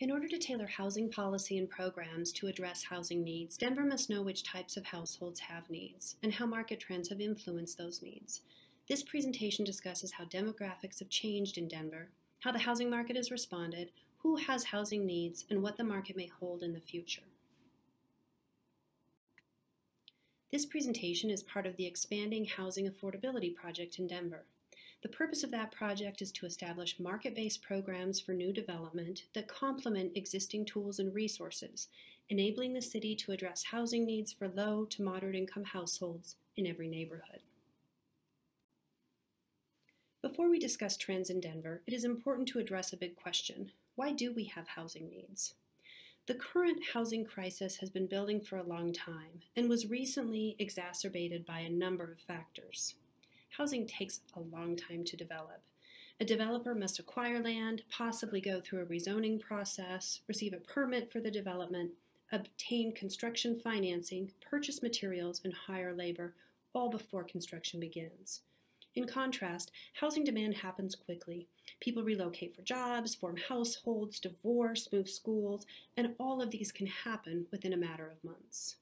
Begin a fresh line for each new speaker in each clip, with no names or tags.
In order to tailor housing policy and programs to address housing needs, Denver must know which types of households have needs and how market trends have influenced those needs. This presentation discusses how demographics have changed in Denver, how the housing market has responded, who has housing needs, and what the market may hold in the future. This presentation is part of the Expanding Housing Affordability Project in Denver. The purpose of that project is to establish market-based programs for new development that complement existing tools and resources, enabling the city to address housing needs for low to moderate income households in every neighborhood. Before we discuss trends in Denver, it is important to address a big question. Why do we have housing needs? The current housing crisis has been building for a long time and was recently exacerbated by a number of factors. Housing takes a long time to develop. A developer must acquire land, possibly go through a rezoning process, receive a permit for the development, obtain construction financing, purchase materials, and hire labor, all before construction begins. In contrast, housing demand happens quickly. People relocate for jobs, form households, divorce, move schools, and all of these can happen within a matter of months.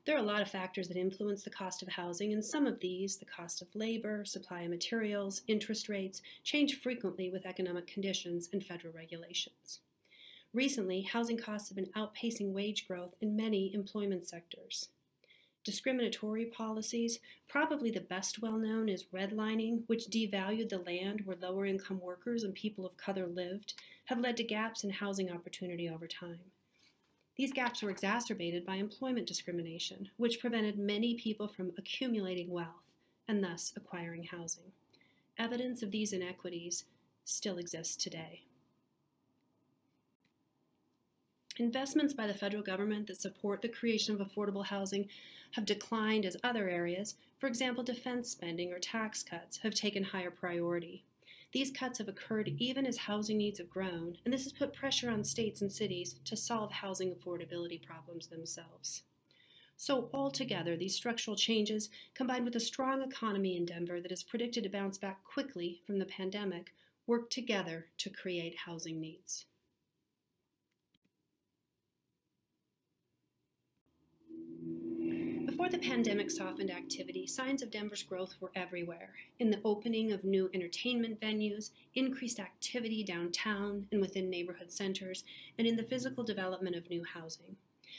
There are a lot of factors that influence the cost of housing, and some of these, the cost of labor, supply of materials, interest rates, change frequently with economic conditions and federal regulations. Recently, housing costs have been outpacing wage growth in many employment sectors. Discriminatory policies, probably the best well-known is redlining, which devalued the land where lower-income workers and people of color lived, have led to gaps in housing opportunity over time. These gaps were exacerbated by employment discrimination, which prevented many people from accumulating wealth and thus acquiring housing. Evidence of these inequities still exists today. Investments by the federal government that support the creation of affordable housing have declined as other areas, for example, defense spending or tax cuts, have taken higher priority. These cuts have occurred even as housing needs have grown, and this has put pressure on states and cities to solve housing affordability problems themselves. So altogether, these structural changes, combined with a strong economy in Denver that is predicted to bounce back quickly from the pandemic, work together to create housing needs. Before the pandemic softened activity, signs of Denver's growth were everywhere, in the opening of new entertainment venues, increased activity downtown and within neighborhood centers, and in the physical development of new housing.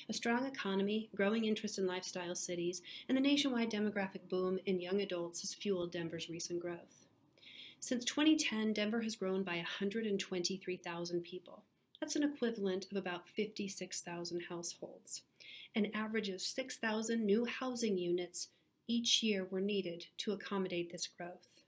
A strong economy, growing interest in lifestyle cities, and the nationwide demographic boom in young adults has fueled Denver's recent growth. Since 2010, Denver has grown by 123,000 people. That's an equivalent of about 56,000 households. An average of 6,000 new housing units each year were needed to accommodate this growth.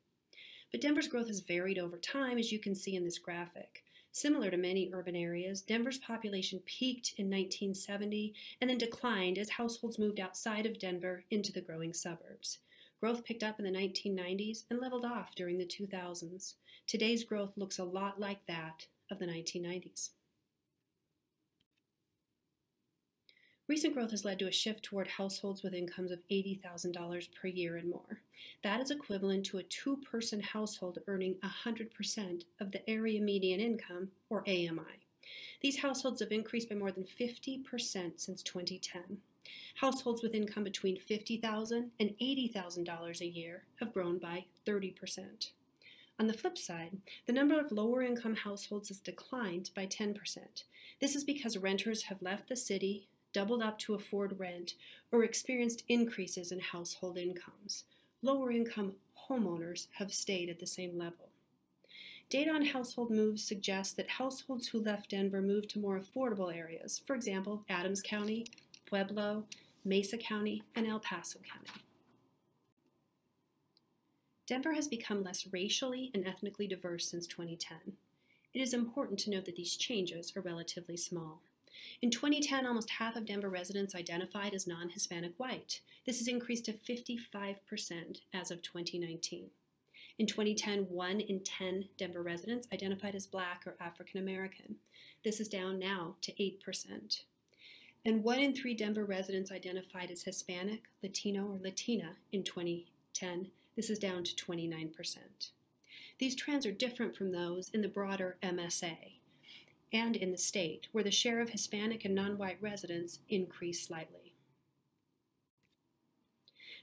But Denver's growth has varied over time, as you can see in this graphic. Similar to many urban areas, Denver's population peaked in 1970 and then declined as households moved outside of Denver into the growing suburbs. Growth picked up in the 1990s and leveled off during the 2000s. Today's growth looks a lot like that of the 1990s. Recent growth has led to a shift toward households with incomes of $80,000 per year and more. That is equivalent to a two-person household earning 100% of the area median income, or AMI. These households have increased by more than 50% since 2010. Households with income between $50,000 and $80,000 a year have grown by 30%. On the flip side, the number of lower-income households has declined by 10%. This is because renters have left the city, doubled up to afford rent, or experienced increases in household incomes. Lower-income homeowners have stayed at the same level. Data on household moves suggests that households who left Denver moved to more affordable areas, for example, Adams County, Pueblo, Mesa County, and El Paso County. Denver has become less racially and ethnically diverse since 2010. It is important to note that these changes are relatively small. In 2010, almost half of Denver residents identified as non-Hispanic white. This has increased to 55% as of 2019. In 2010, 1 in 10 Denver residents identified as Black or African American. This is down now to 8%. And 1 in 3 Denver residents identified as Hispanic, Latino, or Latina in 2010. This is down to 29%. These trends are different from those in the broader MSA and in the state, where the share of Hispanic and non-white residents increased slightly.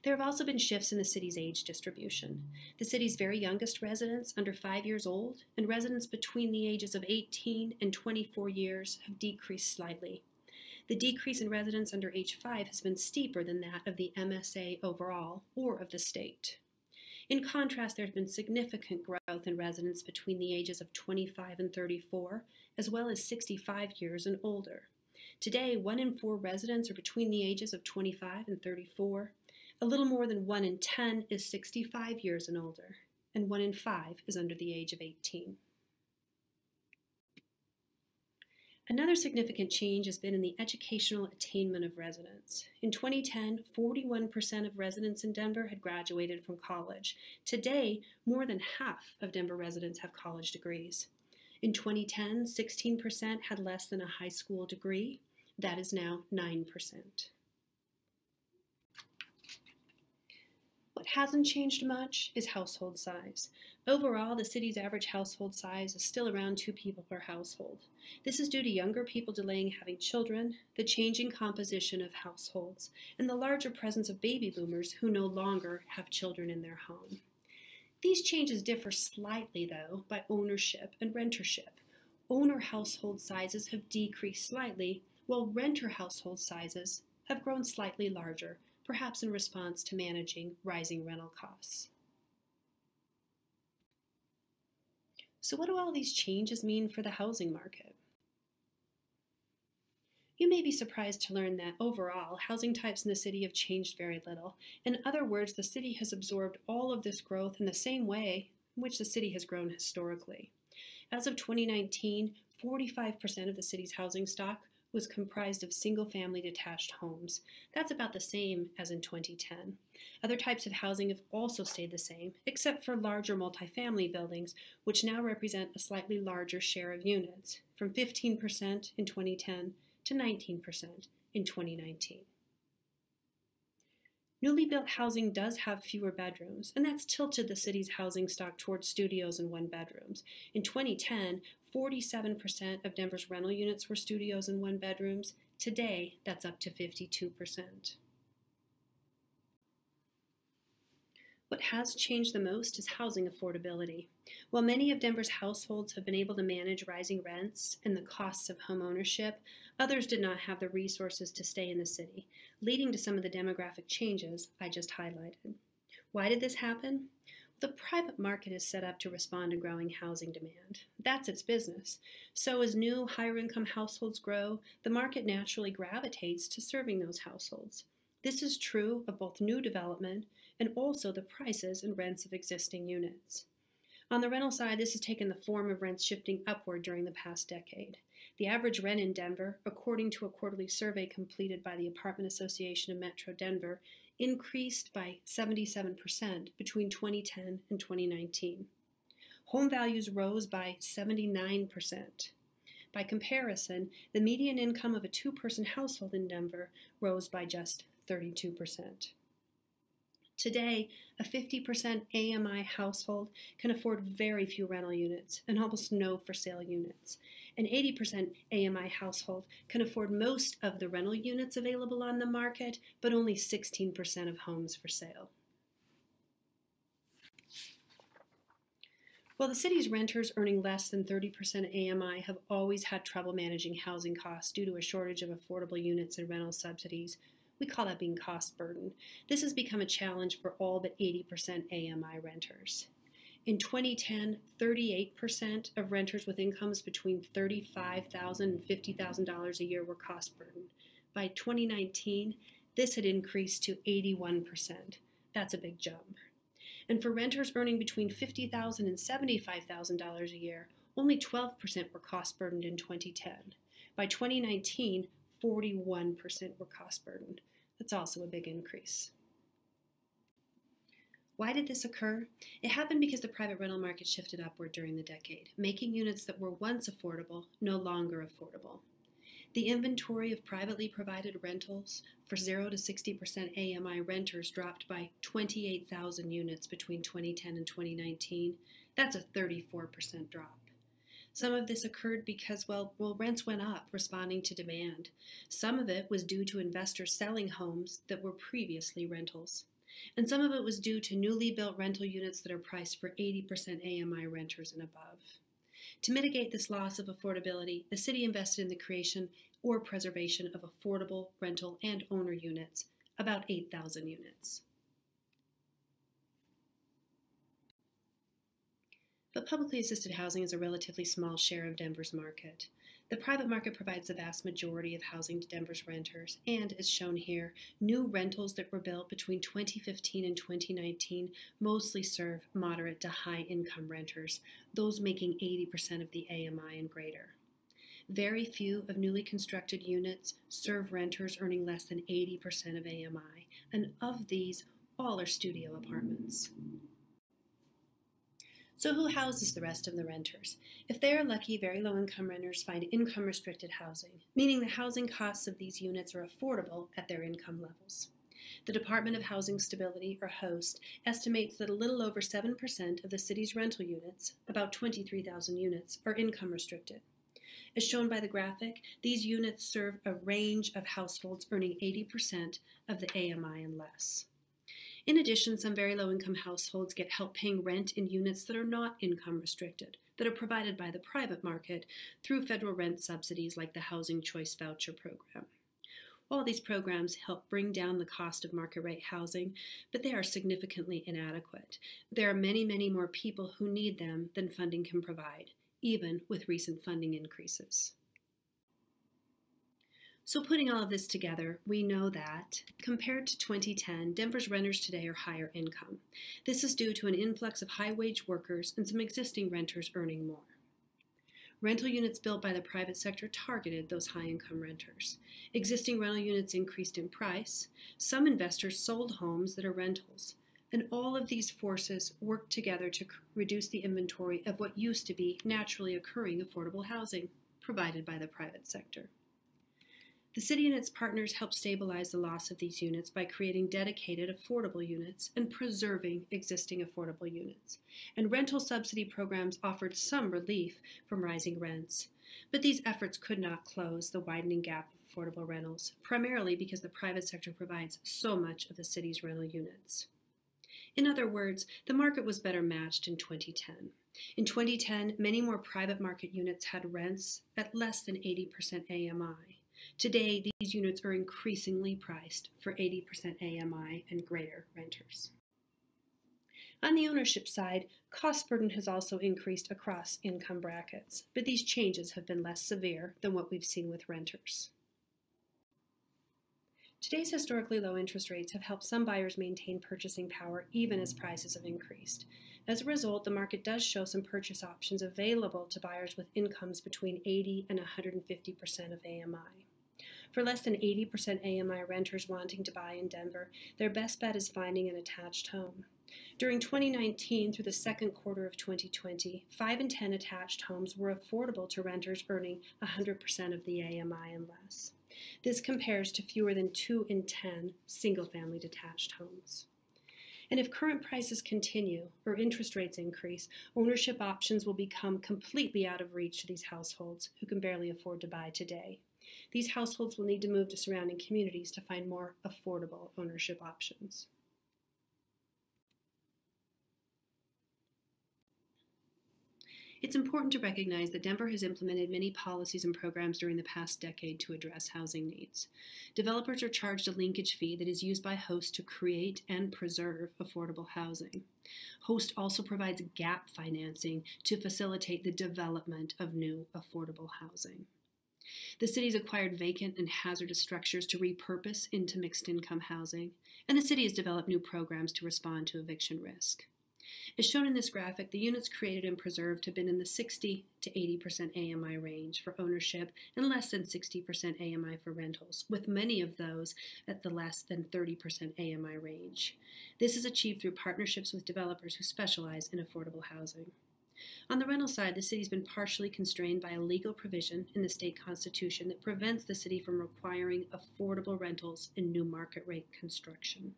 There have also been shifts in the city's age distribution. The city's very youngest residents, under 5 years old, and residents between the ages of 18 and 24 years have decreased slightly. The decrease in residents under age 5 has been steeper than that of the MSA overall or of the state. In contrast, there has been significant growth in residents between the ages of 25 and 34, as well as 65 years and older. Today, 1 in 4 residents are between the ages of 25 and 34. A little more than 1 in 10 is 65 years and older, and 1 in 5 is under the age of 18. Another significant change has been in the educational attainment of residents. In 2010, 41% of residents in Denver had graduated from college. Today, more than half of Denver residents have college degrees. In 2010, 16% had less than a high school degree. That is now 9%. What hasn't changed much is household size. Overall, the city's average household size is still around 2 people per household. This is due to younger people delaying having children, the changing composition of households, and the larger presence of baby boomers who no longer have children in their home. These changes differ slightly, though, by ownership and rentership. Owner household sizes have decreased slightly, while renter household sizes have grown slightly larger, perhaps in response to managing rising rental costs. So what do all these changes mean for the housing market? You may be surprised to learn that overall, housing types in the city have changed very little. In other words, the city has absorbed all of this growth in the same way in which the city has grown historically. As of 2019, 45% of the city's housing stock was comprised of single-family detached homes. That's about the same as in 2010. Other types of housing have also stayed the same, except for larger multifamily buildings, which now represent a slightly larger share of units, from 15% in 2010 to 19% in 2019. Newly built housing does have fewer bedrooms, and that's tilted the city's housing stock towards studios and 1-bedrooms. In 2010, 47% of Denver's rental units were studios and 1-bedrooms. Today, that's up to 52%. What has changed the most is housing affordability. While many of Denver's households have been able to manage rising rents and the costs of home ownership, others did not have the resources to stay in the city, leading to some of the demographic changes I just highlighted. Why did this happen? The private market is set up to respond to growing housing demand. That's its business. So as new, higher-income households grow, the market naturally gravitates to serving those households. This is true of both new development and also the prices and rents of existing units. On the rental side, this has taken the form of rents shifting upward during the past decade. The average rent in Denver, according to a quarterly survey completed by the Apartment Association of Metro Denver, increased by 77% between 2010 and 2019. Home values rose by 79%. By comparison, the median income of a 2-person household in Denver rose by just 32%. Today, a 50% AMI household can afford very few rental units and almost no for-sale units. An 80% AMI household can afford most of the rental units available on the market, but only 16% of homes for sale. While the city's renters earning less than 30% AMI have always had trouble managing housing costs due to a shortage of affordable units and rental subsidies, we call that being cost burden. This has become a challenge for all but 80% AMI renters. In 2010, 38% of renters with incomes between $35,000 and $50,000 a year were cost burdened. By 2019, this had increased to 81%. That's a big jump. And for renters earning between $50,000 and $75,000 a year, only 12% were cost burdened in 2010. By 2019, 41% were cost burdened. That's also a big increase. Why did this occur? It happened because the private rental market shifted upward during the decade, making units that were once affordable no longer affordable. The inventory of privately provided rentals for 0 to 60% AMI renters dropped by 28,000 units between 2010 and 2019. That's a 34% drop. Some of this occurred because, rents went up, responding to demand. Some of it was due to investors selling homes that were previously rentals. And some of it was due to newly built rental units that are priced for 80% AMI renters and above. To mitigate this loss of affordability, the city invested in the creation or preservation of affordable rental and owner units, about 8,000 units. But publicly assisted housing is a relatively small share of Denver's market. The private market provides the vast majority of housing to Denver's renters, and as shown here, new rentals that were built between 2015 and 2019 mostly serve moderate to high income renters, those making 80% of the AMI and greater. Very few of newly constructed units serve renters earning less than 80% of AMI, and of these, all are studio apartments. So who houses the rest of the renters? If they are lucky, very low-income renters find income-restricted housing, meaning the housing costs of these units are affordable at their income levels. The Department of Housing Stability, or HOST, estimates that a little over 7% of the city's rental units, about 23,000 units, are income-restricted. As shown by the graphic, these units serve a range of households earning 80% of the AMI and less. In addition, some very low-income households get help paying rent in units that are not income restricted, that are provided by the private market through federal rent subsidies like the Housing Choice Voucher Program. All these programs help bring down the cost of market rate housing, but they are significantly inadequate. There are many, many more people who need them than funding can provide, even with recent funding increases. So putting all of this together, we know that, compared to 2010, Denver's renters today are higher income. This is due to an influx of high-wage workers and some existing renters earning more. Rental units built by the private sector targeted those high-income renters. Existing rental units increased in price. Some investors sold homes that are rentals. And all of these forces worked together to reduce the inventory of what used to be naturally occurring affordable housing provided by the private sector. The city and its partners helped stabilize the loss of these units by creating dedicated affordable units and preserving existing affordable units. And rental subsidy programs offered some relief from rising rents. But these efforts could not close the widening gap of affordable rentals, primarily because the private sector provides so much of the city's rental units. In other words, the market was better matched in 2010. In 2010, many more private market units had rents at less than 80% AMI. Today, these units are increasingly priced for 80% AMI and greater renters. On the ownership side, cost burden has also increased across income brackets, but these changes have been less severe than what we've seen with renters. Today's historically low interest rates have helped some buyers maintain purchasing power even as prices have increased. As a result, the market does show some purchase options available to buyers with incomes between 80 and 150% of AMI. For less than 80% AMI renters wanting to buy in Denver, their best bet is finding an attached home. During 2019 through the second quarter of 2020, 5 in 10 attached homes were affordable to renters earning 100% of the AMI and less. This compares to fewer than 2 in 10 single-family detached homes. And if current prices continue or interest rates increase, ownership options will become completely out of reach to these households who can barely afford to buy today. These households will need to move to surrounding communities to find more affordable ownership options. It's important to recognize that Denver has implemented many policies and programs during the past decade to address housing needs. Developers are charged a linkage fee that is used by HOST to create and preserve affordable housing. HOST also provides gap financing to facilitate the development of new affordable housing. The city's acquired vacant and hazardous structures to repurpose into mixed-income housing, and the city has developed new programs to respond to eviction risk. As shown in this graphic, the units created and preserved have been in the 60 to 80% AMI range for ownership and less than 60% AMI for rentals, with many of those at the less than 30% AMI range. This is achieved through partnerships with developers who specialize in affordable housing. On the rental side, the city's been partially constrained by a legal provision in the state constitution that prevents the city from requiring affordable rentals in new market rate construction.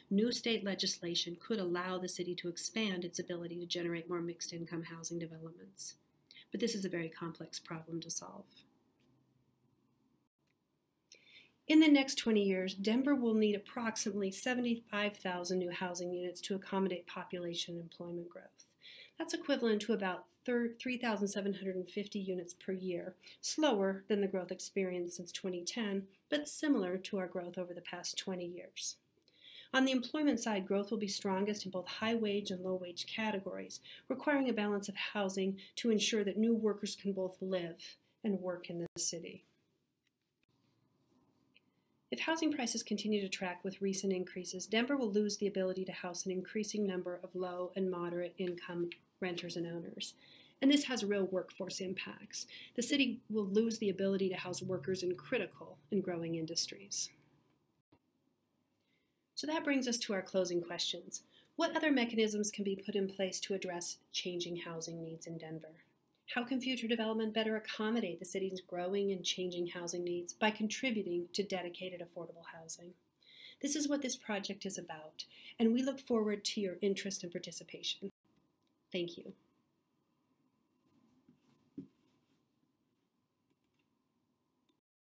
New state legislation could allow the city to expand its ability to generate more mixed income housing developments. But this is a very complex problem to solve. In the next 20 years, Denver will need approximately 75,000 new housing units to accommodate population and employment growth. That's equivalent to about 3,750 units per year, slower than the growth experienced since 2010, but similar to our growth over the past 20 years. On the employment side, growth will be strongest in both high-wage and low-wage categories, requiring a balance of housing to ensure that new workers can both live and work in the city. If housing prices continue to track with recent increases, Denver will lose the ability to house an increasing number of low and moderate income renters and owners. And this has real workforce impacts. The city will lose the ability to house workers in critical and growing industries. So that brings us to our closing questions. What other mechanisms can be put in place to address changing housing needs in Denver? How can future development better accommodate the city's growing and changing housing needs by contributing to dedicated affordable housing? This is what this project is about, and we look forward to your interest and participation. Thank you.